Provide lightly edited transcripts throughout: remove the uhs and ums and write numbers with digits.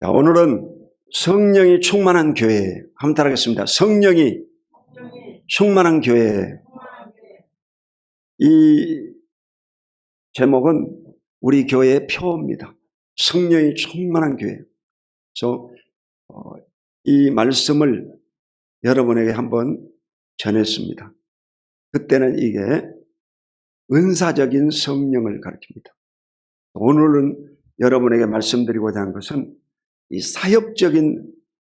자, 오늘은 성령이 충만한 교회 한번 따라하겠습니다. 성령이 충만한 교회. 이 제목은 우리 교회의 표입니다. 성령이 충만한 교회. 그래서 이 말씀을 여러분에게 한번 전했습니다. 그때는 이게 은사적인 성령을 가르칩니다. 오늘은 여러분에게 말씀드리고자 하는 것은 이 사역적인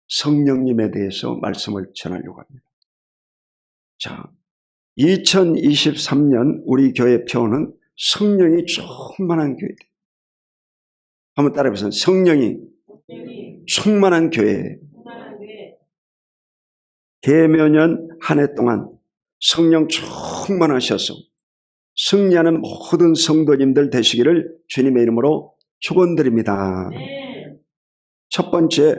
성령님에 대해서 말씀을 전하려고 합니다. 자, 2023년 우리 교회 표는 성령이 충만한 교회. 한번 따라해보세요. 성령이 충만한 교회. 계명년 한 해 동안 성령 충만하셔서 승리하는 모든 성도님들 되시기를 주님의 이름으로 축원드립니다. 첫 번째,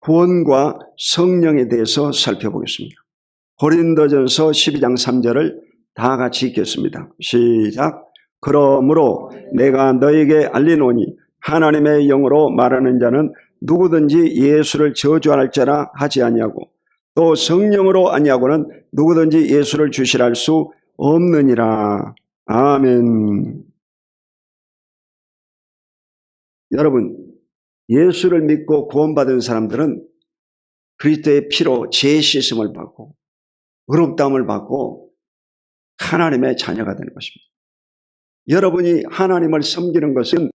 구원과 성령에 대해서 살펴보겠습니다. 고린도전서 12장 3절을 다 같이 읽겠습니다. 시작. 그러므로 내가 너에게 알리노니 하나님의 영으로 말하는 자는 누구든지 예수를 저주할자라 하지 아니하고 또 성령으로 아니하고는 누구든지 예수를 주시라 할 수 없느니라. 아멘. 여러분, 예수를 믿고 구원받은 사람들은 그리스도의 피로 죄 씻음을 받고 의롭다함을 받고 하나님의 자녀가 되는 것입니다. 여러분이 하나님을 섬기는 것은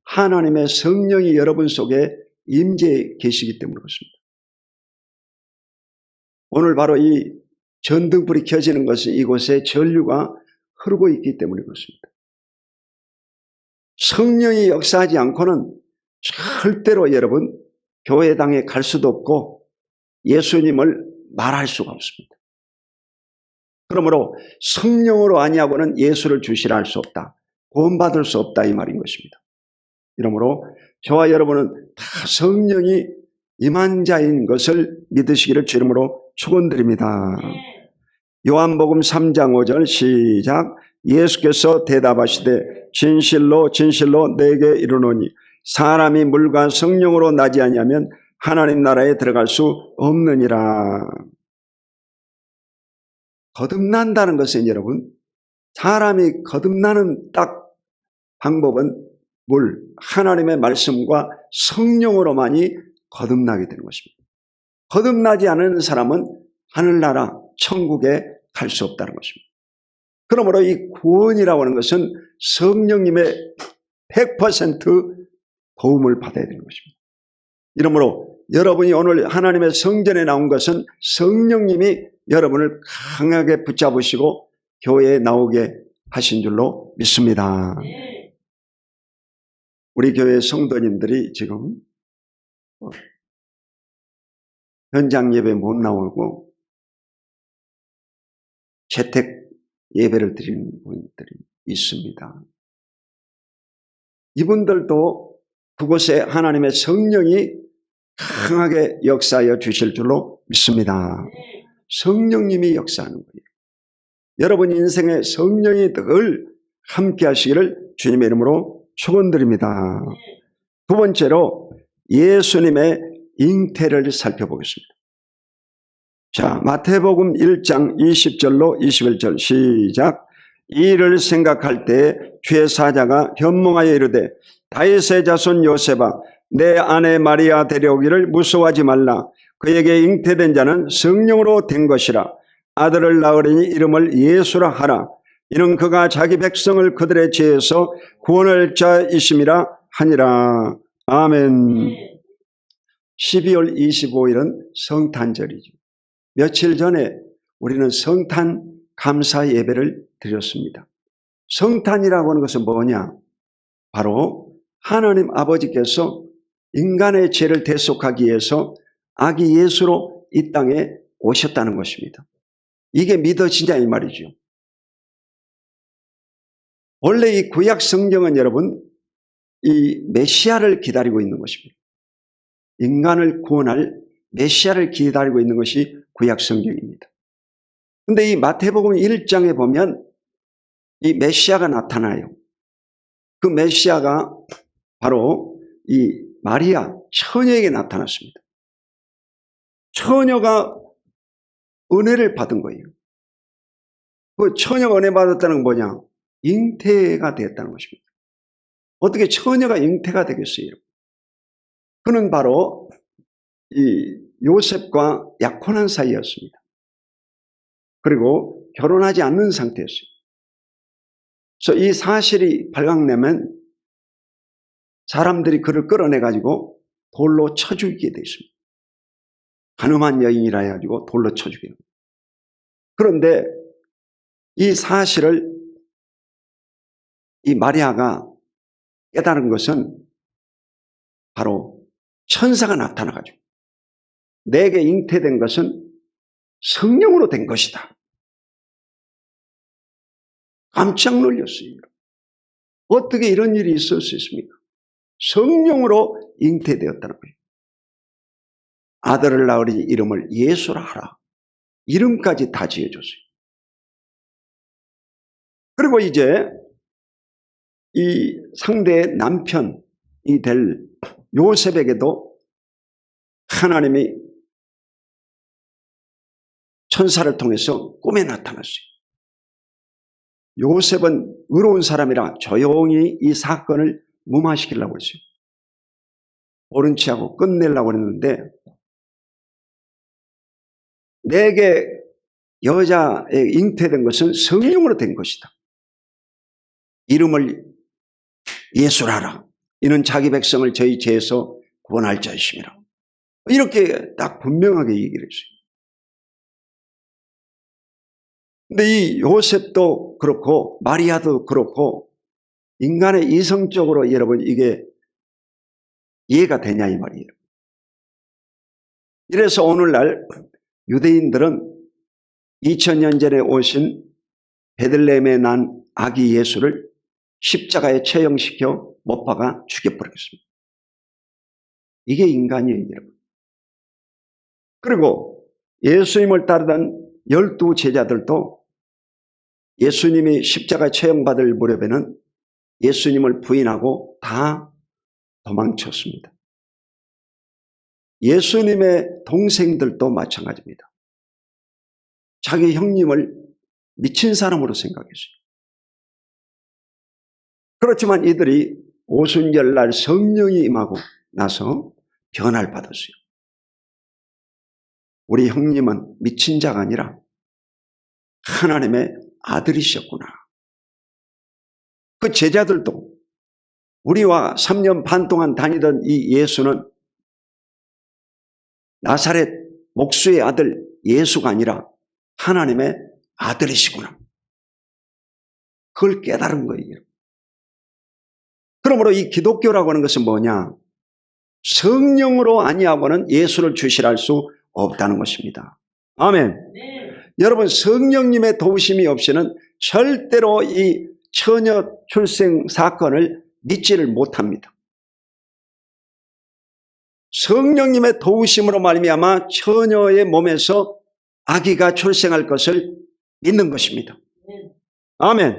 하나님의 성령이 여러분 속에 임재해 계시기 때문에 그렇습니다. 오늘 바로 이 전등불이 켜지는 것은 이곳에 전류가 흐르고 있기 때문에 그렇습니다. 성령이 역사하지 않고는 절대로 여러분 교회당에 갈 수도 없고 예수님을 말할 수가 없습니다. 그러므로 성령으로 아니하고는 예수를 주시라 할 수 없다. 구원받을 수 없다 이 말인 것입니다. 이러므로 저와 여러분은 다 성령이 임한 자인 것을 믿으시기를 주 이름으로 축원드립니다. 요한복음 3장 5절 시작. 예수께서 대답하시되 진실로 진실로 내게 이르노니 사람이 물과 성령으로 나지 아니하면 하나님 나라에 들어갈 수 없느니라. 거듭난다는 것은 여러분, 사람이 거듭나는 딱 방법은 하나님의 말씀과 성령으로만이 거듭나게 되는 것입니다. 거듭나지 않은 사람은 하늘나라 천국에 갈 수 없다는 것입니다. 그러므로 이 구원이라고 하는 것은 성령님의 100% 도움을 받아야 되는 것입니다. 이러므로 여러분이 오늘 하나님의 성전에 나온 것은 성령님이 여러분을 강하게 붙잡으시고 교회에 나오게 하신 줄로 믿습니다. 우리 교회 성도님들이 지금 현장 예배 못 나오고 재택 예배를 드리는 분들이 있습니다. 이분들도 그곳에 하나님의 성령이 강하게 역사하여 주실 줄로 믿습니다. 성령님이 역사하는 거예요. 여러분 인생에 성령이 늘 함께 하시기를 주님의 이름으로 축원드립니다. 두 번째로 예수님의 잉태를 살펴보겠습니다. 자, 마태복음 1장 20절로 21절 시작. 이 일을 생각할 때 주의 사자가 현몽하여 이르되 다윗의 자손 요셉아 내 아내 마리아 데려오기를 무서워하지 말라. 그에게 잉태된 자는 성령으로 된 것이라. 아들을 낳으리니 이름을 예수라 하라. 이는 그가 자기 백성을 그들의 죄에서 구원할 자이심이라 하니라. 아멘. 12월 25일은 성탄절이죠. 며칠 전에 우리는 성탄 감사 예배를 드렸습니다. 성탄이라고 하는 것은 뭐냐? 바로 하나님 아버지께서 인간의 죄를 대속하기 위해서 아기 예수로 이 땅에 오셨다는 것입니다. 이게 믿어지냐 이 말이죠. 원래 이 구약 성경은 여러분 이 메시아를 기다리고 있는 것입니다. 인간을 구원할 메시아를 기다리고 있는 것이 구약 성경입니다. 그런데 이 마태복음 1장에 보면 이 메시아가 나타나요. 그 메시아가 바로 이 마리아 처녀에게 나타났습니다. 처녀가 은혜를 받은 거예요. 그 처녀가 은혜 받았다는 건 뭐냐? 잉태가 되었다는 것입니다. 어떻게 처녀가 잉태가 되겠어요? 그는 바로 이 요셉과 약혼한 사이였습니다. 그리고 결혼하지 않는 상태였어요. 그래서 이 사실이 발각되면 사람들이 그를 끌어내가지고 돌로 쳐 죽이게 되어 있습니다. 가늠한 여인이라 해가지고 돌로 쳐 죽여요. 그런데 이 사실을 이 마리아가 깨달은 것은 바로 천사가 나타나가지고 내게 잉태된 것은 성령으로 된 것이다. 깜짝 놀랐어요. 어떻게 이런 일이 있을 수 있습니까? 성령으로 잉태되었다는 거예요. 아들을 낳으니 이름을 예수라 하라. 이름까지 다 지어줬어요. 그리고 이제 이 상대의 남편이 될 요셉에게도 하나님이 천사를 통해서 꿈에 나타났어요. 요셉은 의로운 사람이라 조용히 이 사건을 무마시키려고 했어요. 옳은 치 하고 끝내려고 했는데 내게 여자에 잉태된 것은 성령으로 된 것이다. 이름을 예수라라. 이는 자기 백성을 저희 죄에서 구원할 자이심이라. 이렇게 딱 분명하게 얘기를 했어요. 근데 이 요셉도 그렇고 마리아도 그렇고 인간의 이성적으로 여러분 이게 이해가 되냐 이 말이에요. 이래서 오늘날 유대인들은 2000년 전에 오신 베들레헴에 난 아기 예수를 십자가에 처형시켜 못 박아 죽여버리겠습니다. 이게 인간이에요, 여러분. 그리고 예수님을 따르던 12 제자들도 예수님이 십자가 처형받을 무렵에는 예수님을 부인하고 다 도망쳤습니다. 예수님의 동생들도 마찬가지입니다. 자기 형님을 미친 사람으로 생각했어요. 그렇지만 이들이 오순절날 성령이 임하고 나서 변화를 받았어요. 우리 형님은 미친 자가 아니라 하나님의 아들이셨구나. 그 제자들도 우리와 3년 반 동안 다니던 이 예수는 나사렛 목수의 아들 예수가 아니라 하나님의 아들이시구나. 그걸 깨달은 거예요. 그러므로 이 기독교라고 하는 것은 뭐냐? 성령으로 아니하고는 예수를 주시할 수 없다는 것입니다. 아멘. 네. 여러분 성령님의 도우심이 없이는 절대로 이 처녀 출생 사건을 믿지를 못합니다. 성령님의 도우심으로 말미암아 처녀의 몸에서 아기가 출생할 것을 믿는 것입니다. 아멘.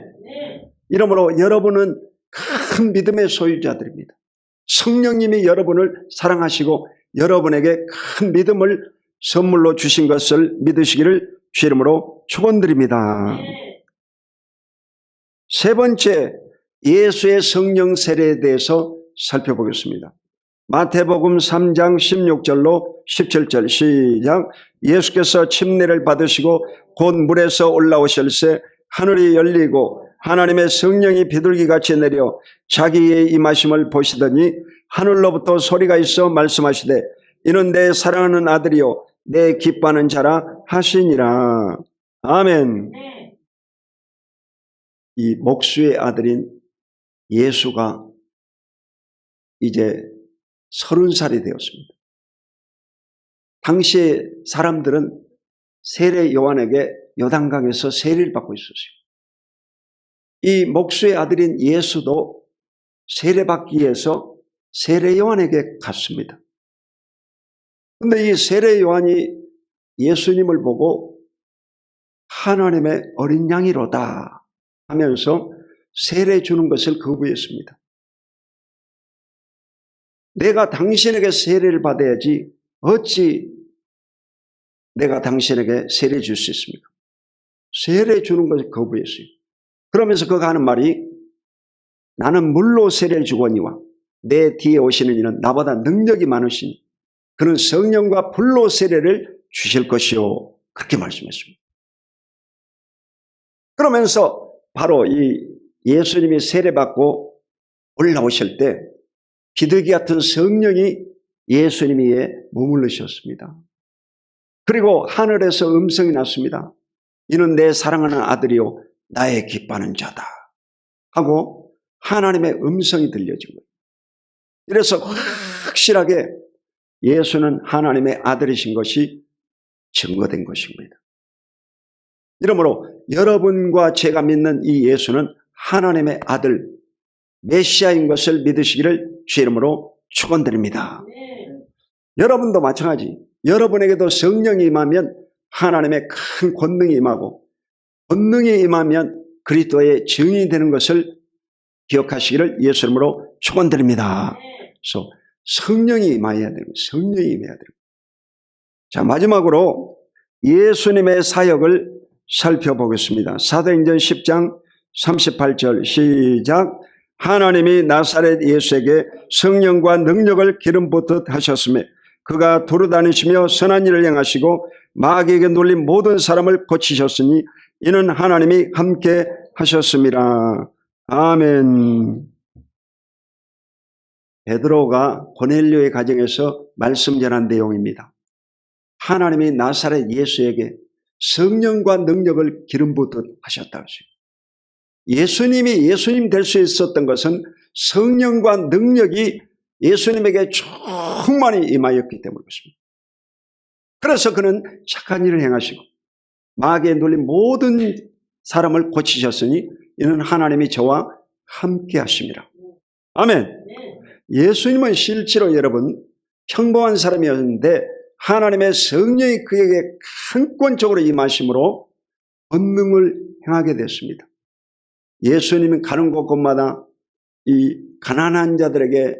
이러므로 여러분은 큰 믿음의 소유자들입니다. 성령님이 여러분을 사랑하시고 여러분에게 큰 믿음을 선물로 주신 것을 믿으시기를 주 이름으로 축원드립니다. 세 번째, 예수의 성령 세례에 대해서 살펴보겠습니다. 마태복음 3장 16절로 17절 시작. 예수께서 침례를 받으시고 곧 물에서 올라오실새 하늘이 열리고 하나님의 성령이 비둘기같이 내려 자기의 임하심을 보시더니 하늘로부터 소리가 있어 말씀하시되 이는 내 사랑하는 아들이요 내 기뻐하는 자라 하시니라. 아멘. 이 목수의 아들인 예수가 이제 30살이 되었습니다. 당시에 사람들은 세례 요한에게 요단강에서 세례를 받고 있었어요. 이 목수의 아들인 예수도 세례받기 위해서 세례 요한에게 갔습니다. 그런데 이 세례 요한이 예수님을 보고 하나님의 어린 양이로다 하면서 세례 주는 것을 거부했습니다. 내가 당신에게 세례를 받아야지 어찌 내가 당신에게 세례 줄 수 있습니까? 세례 주는 것을 거부했어요. 그러면서 그가 하는 말이 나는 물로 세례를 주거니와 내 뒤에 오시는 이는 나보다 능력이 많으시니 그는 성령과 불로 세례를 주실 것이요. 그렇게 말씀했습니다. 그러면서 바로 이 예수님이 세례받고 올라오실 때 비둘기 같은 성령이 예수님 위에 머물르셨습니다. 그리고 하늘에서 음성이 났습니다. 이는 내 사랑하는 아들이요 나의 기뻐하는 자다 하고 하나님의 음성이 들려진 거예요. 이래서 확실하게 예수는 하나님의 아들이신 것이 증거된 것입니다. 이러므로 여러분과 제가 믿는 이 예수는 하나님의 아들 메시아인 것을 믿으시기를 주 이름으로 축원드립니다. 여러분도 마찬가지. 여러분에게도 성령이 임하면 하나님의 큰 권능이 임하고 권능이 임하면 그리스도의 증인이 되는 것을 기억하시기를 예수 이름으로 축원드립니다. 그래서 성령이 임해야 됩니다. 성령이 임해야 됩니다. 자, 마지막으로 예수님의 사역을 살펴보겠습니다. 사도행전 10장 38절 시작. 하나님이 나사렛 예수에게 성령과 능력을 기름 붓듯 하셨으며 그가 두루다니시며 선한 일을 행하시고 마귀에게 눌린 모든 사람을 고치셨으니 이는 하나님이 함께 하셨습니다. 아멘. 베드로가 고넬료의 가정에서 말씀 전한 내용입니다. 하나님이 나사렛 예수에게 성령과 능력을 기름 붓듯 하셨다고 했어요. 예수님이 예수님 될 수 있었던 것은 성령과 능력이 예수님에게 충만히 임하였기 때문에 그렇습니다. 그래서 그는 착한 일을 행하시고 마귀에 눌린 모든 사람을 고치셨으니 이는 하나님이 저와 함께 하심이라. 아멘. 예수님은 실제로 여러분 평범한 사람이었는데 하나님의 성령이 그에게 강권적으로 임하심으로 권능을 행하게 됐습니다. 예수님은 가는 곳곳마다 이 가난한 자들에게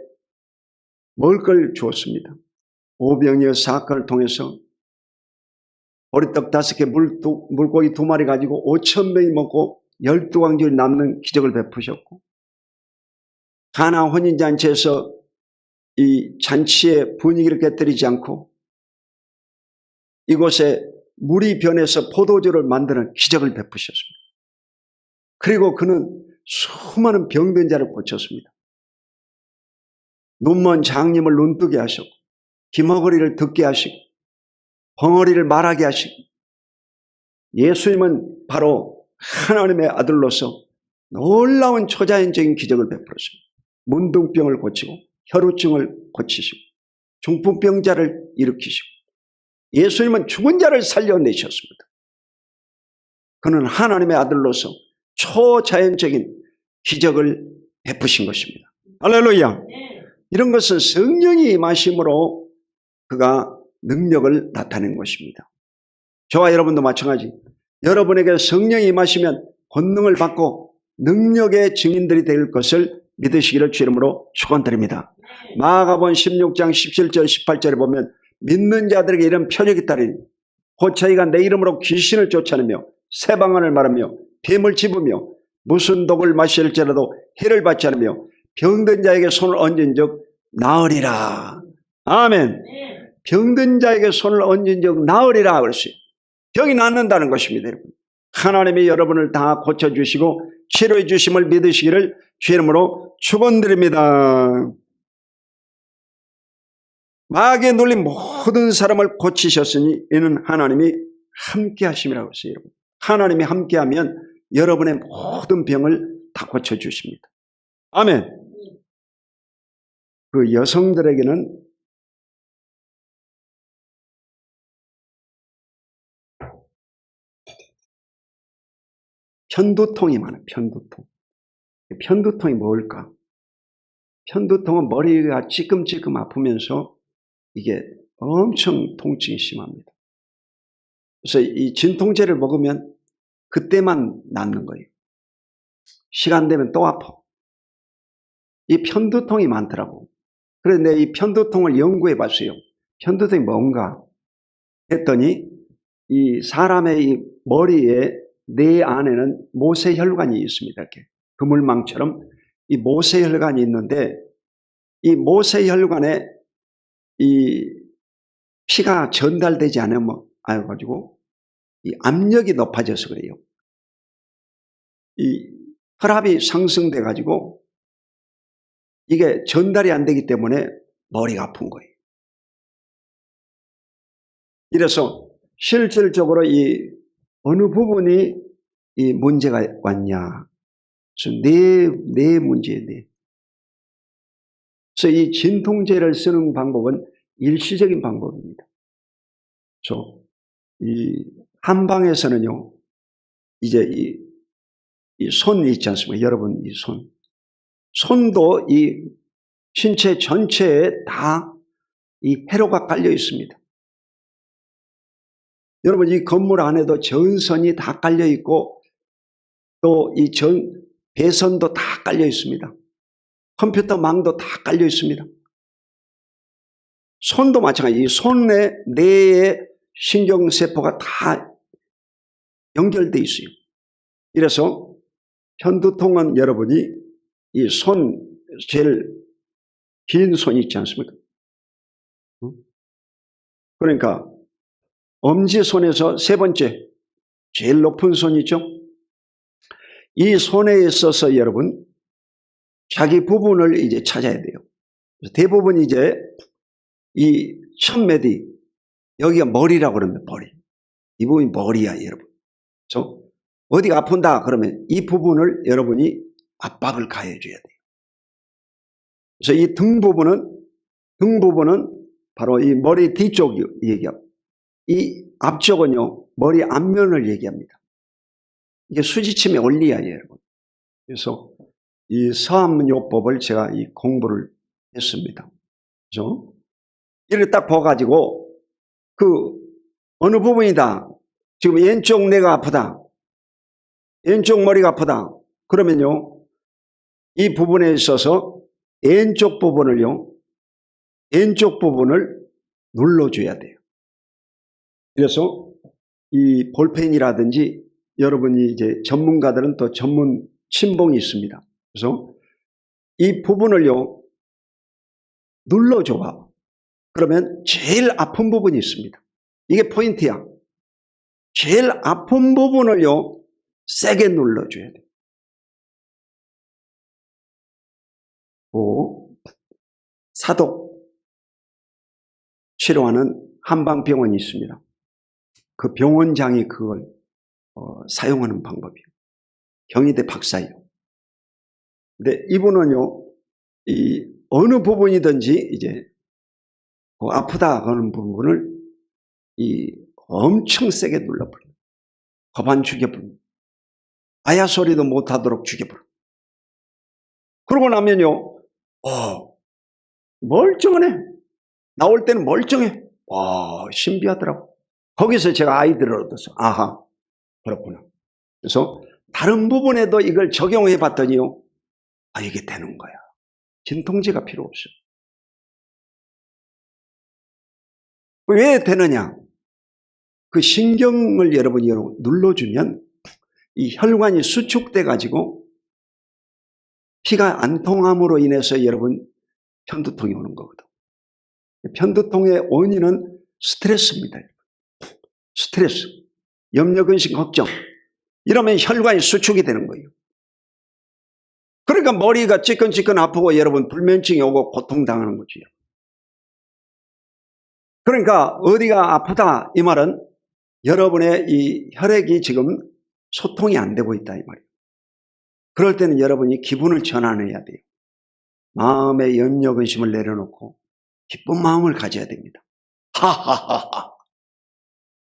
먹을 걸 주었습니다. 오병이어 사건을 통해서 보리떡 5개 물고기 2마리 가지고 5,000명이 먹고 12광주를 남는 기적을 베푸셨고 가나 혼인잔치에서 이 잔치의 분위기를 깨뜨리지 않고 이곳에 물이 변해서 포도주를 만드는 기적을 베푸셨습니다. 그리고 그는 수많은 병든 자를 고쳤습니다. 눈먼 장님을 눈뜨게 하셨고 귀머거리를 듣게 하시고 벙어리를 말하게 하시고 예수님은 바로 하나님의 아들로서 놀라운 초자연적인 기적을 베풀었습니다. 문둥병을 고치고 혈우증을 고치시고 중풍병자를 일으키시고 예수님은 죽은 자를 살려내셨습니다. 그는 하나님의 아들로서 초자연적인 기적을 베푸신 것입니다. 할렐루야. 이런 것은 성령이 임하심으로 그가 능력을 나타낸 것입니다. 저와 여러분도 마찬가지. 여러분에게 성령이 임하시면 권능을 받고 능력의 증인들이 될 것을 믿으시기를 주 이름으로 축원드립니다. 마가복음 16장 17절 18절에 보면 믿는 자들에게 이런 표적이 있다니 곧 저희가 내 이름으로 귀신을 쫓아내며 새 방언을 말하며 뱀을 집으며 무슨 독을 마실지라도 해를 받지 않으며 병든 자에게 손을 얹은 적 나으리라. 아멘. 병든 자에게 손을 얹은 적 나으리라 그랬어요. 병이 낫는다는 것입니다. 여러분. 하나님이 여러분을 다 고쳐주시고 치료해 주심을 믿으시기를 주 이름으로 축원드립니다. 마귀에 눌린 모든 사람을 고치셨으니 이는 하나님이 함께 하심이라고 했어요. 여러분. 하나님이 함께하면 여러분의 모든 병을 다 고쳐주십니다. 아멘. 그 여성들에게는 편두통이 많아요. 편두통. 편두통이 뭘까? 편두통은 머리가 찌끔찌끔 아프면서 이게 엄청 통증이 심합니다. 그래서 이 진통제를 먹으면 그때만 낫는 거예요. 시간 되면 또 아파. 이 편두통이 많더라고. 그래서 내가 이 편두통을 연구해 봤어요. 편두통이 뭔가 했더니 이 사람의 이 머리에 뇌 안에는 모세혈관이 있습니다. 이렇게 그물망처럼 이 모세혈관이 있는데 이 모세혈관에 이 피가 전달되지 않으면 가지고 이 압력이 높아져서 그래요. 이 혈압이 상승돼 가지고 이게 전달이 안 되기 때문에 머리가 아픈 거예요. 이래서 실질적으로 이 어느 부분이 이 문제가 왔냐? 뇌 문제예요. 뇌. 그래서 이 진통제를 쓰는 방법은 일시적인 방법입니다. 그래서 이 한방에서는요, 이제 이 손 있지 않습니까? 여러분 이 손도 이 신체 전체에 다 이 회로가 깔려 있습니다. 여러분 이 건물 안에도 전선이 다 깔려 있고 또 이 배선도 다 깔려 있습니다. 컴퓨터망도 다 깔려 있습니다. 손도 마찬가지. 이 손에 뇌에 신경세포가 다 연결되어 있어요. 이래서 편두통은 여러분이 이 제일 긴 손이 있지 않습니까? 그러니까 엄지손에서 세 번째 제일 높은 손이죠. 이 손에 있어서 여러분 자기 부분을 이제 찾아야 돼요. 대부분 이제 이 천매디 여기가 머리라고 그러면 머리. 이 부분이 머리야, 여러분. 그렇죠? 어디가 아픈다 그러면 이 부분을 여러분이 압박을 가해줘야 돼요. 그래서 이 등 부분은 바로 이 머리 뒤쪽 얘기하고 이 앞쪽은요 머리 앞면을 얘기합니다. 이게 수지침의 원리야, 여러분. 그래서 이 서암요법을 제가 이 공부를 했습니다. 그죠? 이렇게 딱 봐가지고 어느 부분이다. 지금 왼쪽 뇌가 아프다. 왼쪽 머리가 아프다. 그러면요 이 부분에 있어서 왼쪽 부분을 눌러줘야 돼요. 그래서 이 볼펜이라든지 여러분이 이제 전문가들은 또 전문 침봉이 있습니다. 그래서 이 부분을요 눌러줘봐. 그러면 제일 아픈 부분이 있습니다. 이게 포인트야. 제일 아픈 부분을요 세게 눌러줘야 돼요. 사독 치료하는 한방병원이 있습니다. 그 병원장이 그걸 사용하는 방법이에요. 경희대 박사예요. 근데 이분은요, 이 어느 부분이든지 이제 아프다 하는 부분을 엄청 세게 눌러버려요. 거반 죽여버려요. 아야 소리도 못하도록 죽여버려요. 그러고 나면요, 멀쩡하네. 나올 때는 멀쩡해. 신비하더라고. 거기서 제가 아이디어를 얻었어. 아하, 그렇구나. 그래서 다른 부분에도 이걸 적용해 봤더니요, 이게 되는 거야. 진통제가 필요 없어요. 왜 되느냐? 그 신경을 여러분이 눌러주면 이 혈관이 수축돼 가지고 피가 안 통함으로 인해서 여러분 편두통이 오는 거거든. 편두통의 원인은 스트레스입니다. 스트레스, 염려, 근심, 걱정. 이러면 혈관이 수축이 되는 거예요. 그러니까 머리가 찌끈찌끈 아프고 여러분 불면증이 오고 고통당하는 거죠. 그러니까 어디가 아프다 이 말은 여러분의 이 혈액이 지금 소통이 안 되고 있다 이 말이에요. 그럴 때는 여러분이 기분을 전환해야 돼요. 마음의 염려, 근심을 내려놓고 기쁜 마음을 가져야 됩니다. 하하하하.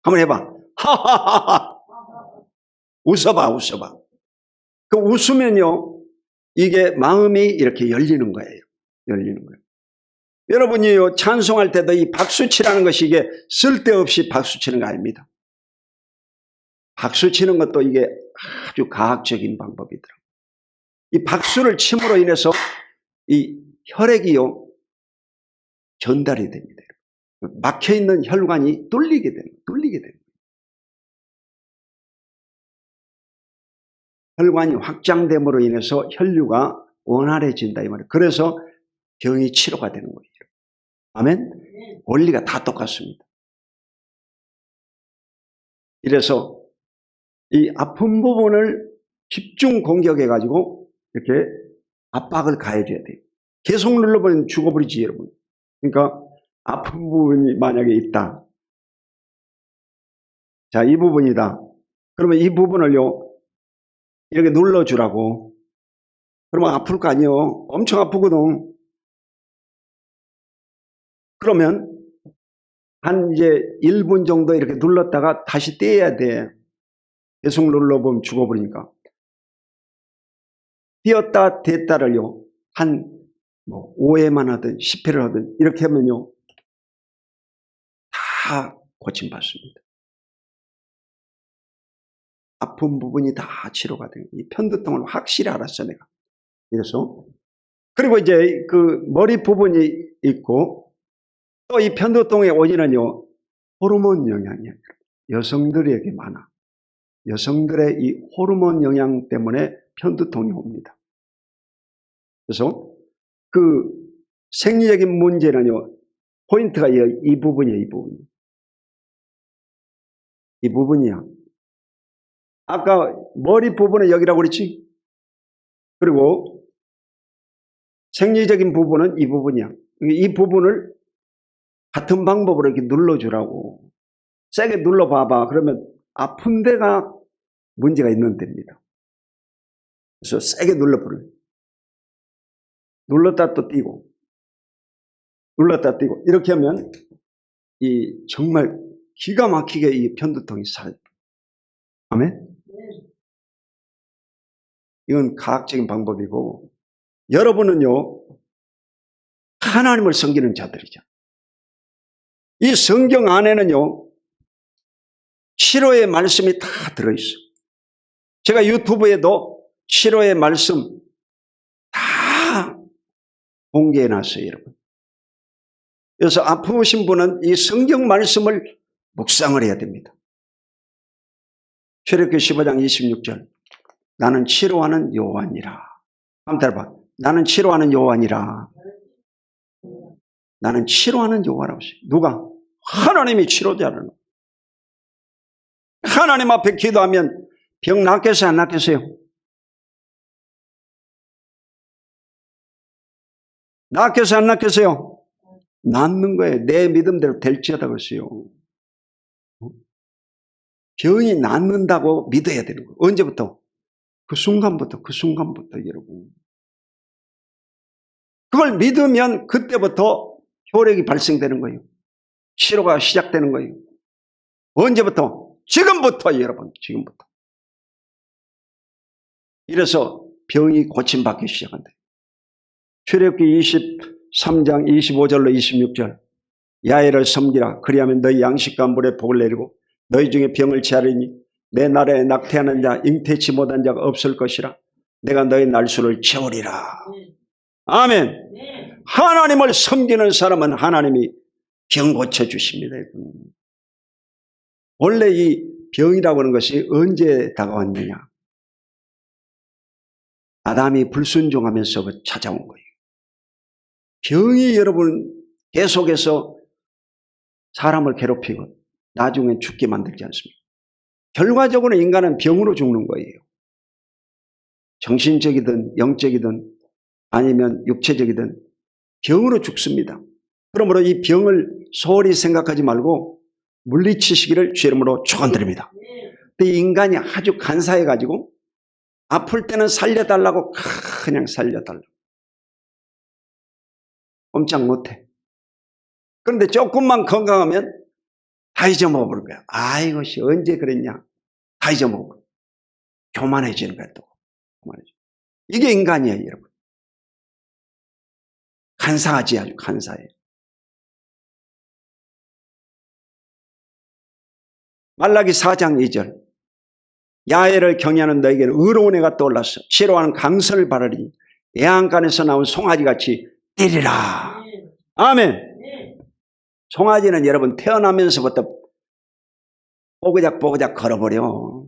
한번 해봐. 하하하하. 웃어봐. 그 웃으면요, 이게 마음이 이렇게 열리는 거예요. 여러분이요, 찬송할 때도 이 박수치라는 것이 이게 쓸데없이 박수치는 거 아닙니다. 박수치는 것도 이게 아주 과학적인 방법이더라고요. 이 박수를 침으로 인해서 이 혈액이요, 전달이 됩니다. 막혀있는 혈관이 뚫리게 되는 거예요. 혈관이 확장됨으로 인해서 혈류가 원활해진다 이 말이에요. 그래서 병이 치료가 되는 거예요. 아멘? 원리가 다 똑같습니다. 이래서 이 아픈 부분을 집중 공격해가지고 이렇게 압박을 가해줘야 돼요. 계속 눌러버리면 죽어버리지, 여러분. 그러니까 아픈 부분이 만약에 있다. 자, 이 부분이다. 그러면 이 부분을요, 이렇게 눌러주라고. 그러면 아플 거 아니에요. 엄청 아프거든. 그러면 한 이제 1분 정도 이렇게 눌렀다가 다시 떼야 돼. 계속 눌러보면 죽어버리니까. 띄었다 댔다를요, 한 5회만 하든 10회를 하든 이렇게 하면요, 다 고침받습니다. 아픈 부분이 다 치료가 돼요. 이 편두통을 확실히 알았어, 내가. 그래서. 그리고 이제 그 머리 부분이 있고, 또 이 편두통의 원인은요, 호르몬 영향이에요. 여성들에게 많아. 여성들의 이 호르몬 영향 때문에 편두통이 옵니다. 그래서 그 생리적인 문제는요, 포인트가 이 부분이에요, 이 부분. 이 부분이야. 아까 머리 부분은 여기라고 그랬지? 그리고 생리적인 부분은 이 부분이야. 이 부분을 같은 방법으로 이렇게 눌러주라고. 세게 눌러봐봐. 그러면 아픈 데가 문제가 있는 데입니다. 그래서 세게 눌러버려요. 눌렀다 또 띄고, 눌렀다 띄고. 이렇게 하면 이 정말 기가 막히게 이 편두통이 사라져요. 아멘? 이건 과학적인 방법이고, 여러분은요, 하나님을 섬기는 자들이죠. 이 성경 안에는요, 치료의 말씀이 다 들어있어요. 제가 유튜브에도 치료의 말씀 다 공개해놨어요, 여러분. 그래서 아프신 분은 이 성경 말씀을 묵상을 해야 됩니다. 출애굽기 15장 26절. 나는 치료하는 여호와니라. 한번 들어봐. 나는 치료하는 여호와니라. 나는 치료하는 여호와라고 했어요. 누가? 하나님이 치료자라는 거예요. 하나님 앞에 기도하면 병 낫겠어요, 안 낫겠어요? 낫겠어요, 안 낫겠어요? 낫는 거예요. 내 믿음대로 될지어다 그랬어요. 병이 낫는다고 믿어야 되는 거예요. 언제부터? 그 순간부터 여러분. 그걸 믿으면 그때부터 효력이 발생되는 거예요. 치료가 시작되는 거예요. 언제부터? 지금부터 여러분, 지금부터. 이래서 병이 고침받기 시작한다. 출애굽기 23장 25절로 26절. 야훼를 섬기라. 그리하면 너희 양식과 물에 복을 내리고 너희 중에 병을 체하리니 내 나라에 낙태하는 자 잉태치 못한 자가 없을 것이라. 내가 너희 날수를 채우리라. 아멘. 하나님을 섬기는 사람은 하나님이 병 고쳐주십니다. 원래 이 병이라고 하는 것이 언제 다가왔느냐? 아담이 불순종하면서 찾아온 거예요. 병이 여러분 계속해서 사람을 괴롭히고 나중엔 죽게 만들지 않습니까? 결과적으로 인간은 병으로 죽는 거예요. 정신적이든 영적이든 아니면 육체적이든 병으로 죽습니다. 그러므로 이 병을 소홀히 생각하지 말고 물리치시기를 주의 이름으로 축원드립니다. 근데 인간이 아주 간사해가지고 아플 때는 살려달라고 그냥 살려달라고. 꼼짝 못해. 그런데 조금만 건강하면 다 잊어먹어버릴 거야. 아이고, 언제 그랬냐. 다 잊어먹어. 교만해지는 거야, 또. 교만해져. 이게 인간이에요, 여러분. 간사하지, 아주 간사해. 말라기 4장 2절. 야훼를 경외하는 너에게는 의로운 해가 떠올랐어. 치료하는 강설을 바라리니 애안간에서 나온 송아지같이 때리라. 아멘. 송아지는 여러분 태어나면서부터 뽀그작뽀그작 걸어버려.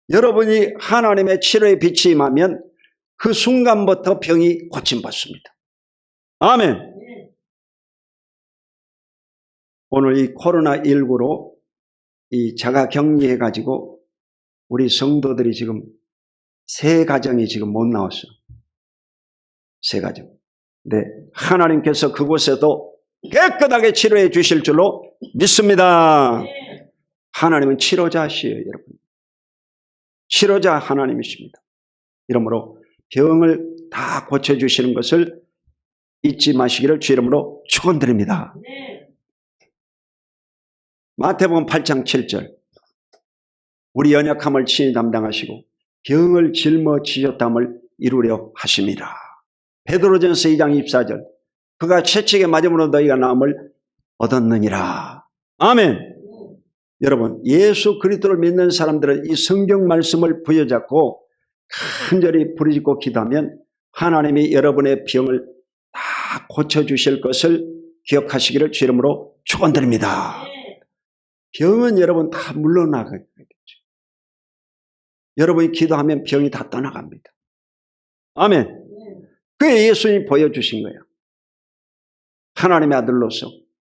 여러분이 하나님의 치료의 빛이 임하면 그 순간부터 병이 고침받습니다. 아멘. 오늘 이 코로나19로 이 자가 격리해가지고 우리 성도들이 지금 3가정이 지금 못 나왔어요. 3가정. 네, 하나님께서 그곳에도 깨끗하게 치료해 주실 줄로 믿습니다. 하나님은 치료자시에요, 여러분. 치료자 하나님이십니다. 이러므로 병을 다 고쳐주시는 것을 잊지 마시기를 주 이름으로 축원드립니다. 마태복음 8장 7절. 우리 연약함을 친히 담당하시고 병을 짊어지셨담을 이루려 하심이라. 베드로전서 2장 24절. 그가 채찍에 맞음으로 너희가 나음을 얻었느니라. 아멘. 여러분, 예수 그리스도를 믿는 사람들은 이 성경 말씀을 부여잡고 간절히 부르짖고 기도하면 하나님이 여러분의 병을 다 고쳐주실 것을 기억하시기를 주 이름으로 축원드립니다. 병은 여러분 다 물러나가겠죠. 여러분이 기도하면 병이 다 떠나갑니다. 아멘. 그게 예수님이 보여주신 거예요. 하나님의 아들로서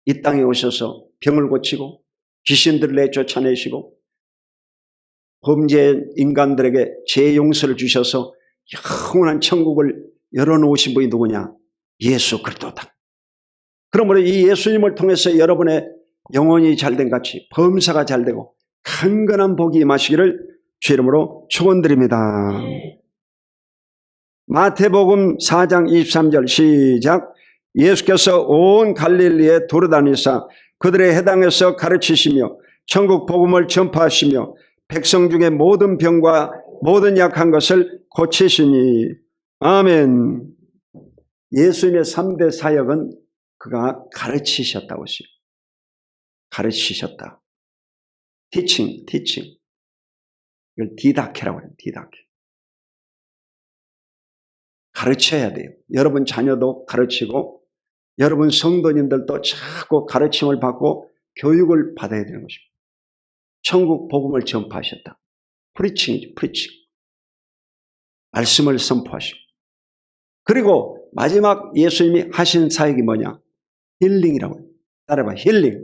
이 땅에 오셔서 병을 고치고 귀신들을 내쫓아내시고 범죄 인간들에게 죄 용서를 주셔서 영원한 천국을 열어놓으신 분이 누구냐? 예수 그리스도다. 그러므로 이 예수님을 통해서 여러분의 영혼이 잘된 같이 범사가 잘되고 강건한 복이 임하시기를 주 이름으로 축원드립니다. 마태복음 4장 23절 시작. 예수께서 온 갈릴리에 돌아다니사 그들의 해당에서 가르치시며 천국 복음을 전파하시며 백성 중에 모든 병과 모든 약한 것을 고치시니. 아멘. 예수님의 3대 사역은 그가 가르치셨다고 했어요. 가르치셨다. 티칭. 이걸 디다케라고 해요. 디다케. 가르쳐야 돼요. 여러분 자녀도 가르치고 여러분 성도님들도 자꾸 가르침을 받고 교육을 받아야 되는 것입니다. 천국 복음을 전파하셨다. 프리칭이죠. 프리칭. 말씀을 선포하시고. 그리고 마지막 예수님이 하신 사역이 뭐냐? 힐링이라고 해요. 따라봐. 힐링.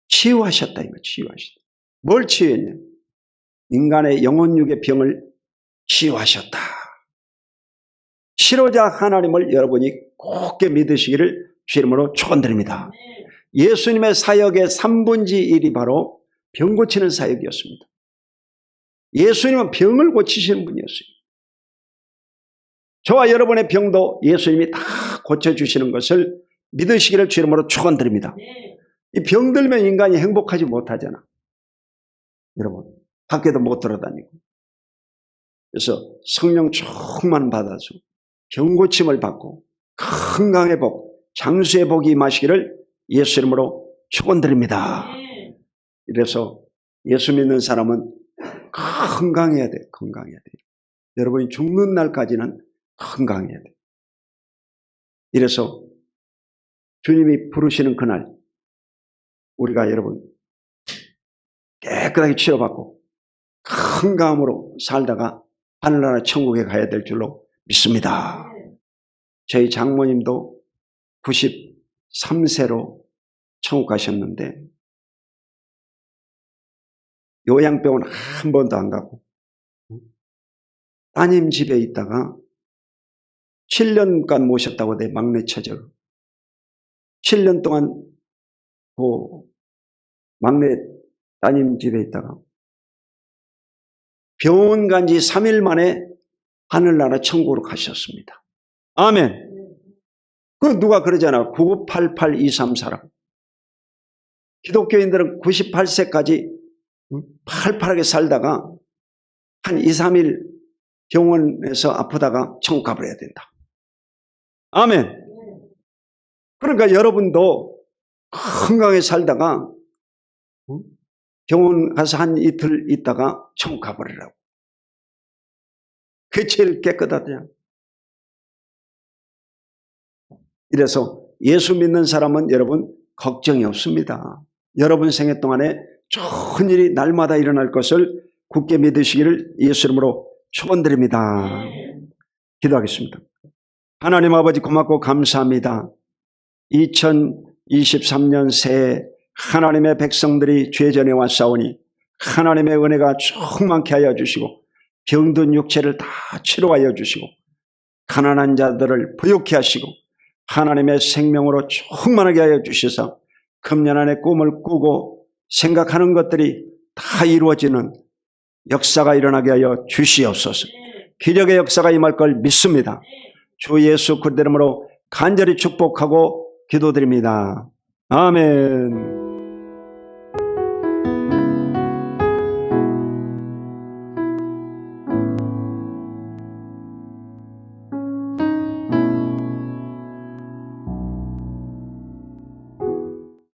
치유하셨다. 이거 치유하셨다. 뭘 치유했냐? 인간의 영혼육의 병을 치유하셨다. 치료자 하나님을 여러분이 굳게 믿으시기를 주 이름으로 축원드립니다. 예수님의 사역의 3분의 1이 바로 병 고치는 사역이었습니다. 예수님은 병을 고치시는 분이었어요. 저와 여러분의 병도 예수님이 다 고쳐주시는 것을 믿으시기를 주 이름으로 축원드립니다. 이 병들면 인간이 행복하지 못하잖아. 여러분 밖에도 못 돌아다니고. 그래서 성령 충만 받아서 병 고침을 받고 건강의 복, 장수의 복이 임하시기를 예수 이름으로 축원드립니다. 이래서 예수 믿는 사람은 건강해야 돼. 건강해야 돼. 여러분이 죽는 날까지는 건강해야 돼. 이래서 주님이 부르시는 그날 우리가 여러분 깨끗하게 치료받고 건강함으로 살다가 하늘나라 천국에 가야 될 줄로 믿습니다. 저희 장모님도 93세로 천국 가셨는데 요양병원 한 번도 안 가고 따님 집에 있다가 7년간 모셨다고 내 막내 처제로 7년 동안 그 막내 따님 집에 있다가 병원 간 지 3일 만에 하늘나라 천국으로 가셨습니다. 아멘. 그 누가 그러잖아. 998823 기독교인들은 98세까지 팔팔하게 살다가 한 2, 3일 병원에서 아프다가 천국 가버려야 된다. 아멘. 그러니까 여러분도 건강하게 살다가 병원 가서 한 이틀 있다가 천국 가버리라고. 그게 제일 깨끗하대요. 이래서 예수 믿는 사람은 여러분 걱정이 없습니다. 여러분 생애 동안에 좋은 일이 날마다 일어날 것을 굳게 믿으시기를 예수 이름으로 축원드립니다. 기도하겠습니다. 하나님 아버지 고맙고 감사합니다. 2023년 새해 하나님의 백성들이 죄 전에 왔사오니 하나님의 은혜가 충만케 하여 주시고 병든 육체를 다 치료하여 주시고 가난한 자들을 부유케 하시고 하나님의 생명으로 충만하게 하여 주셔서 금년 안에 꿈을 꾸고 생각하는 것들이 다 이루어지는 역사가 일어나게 하여 주시옵소서. 기적의 역사가 임할 걸 믿습니다. 주 예수 그리스도 이름으로 간절히 축복하고 기도드립니다. 아멘.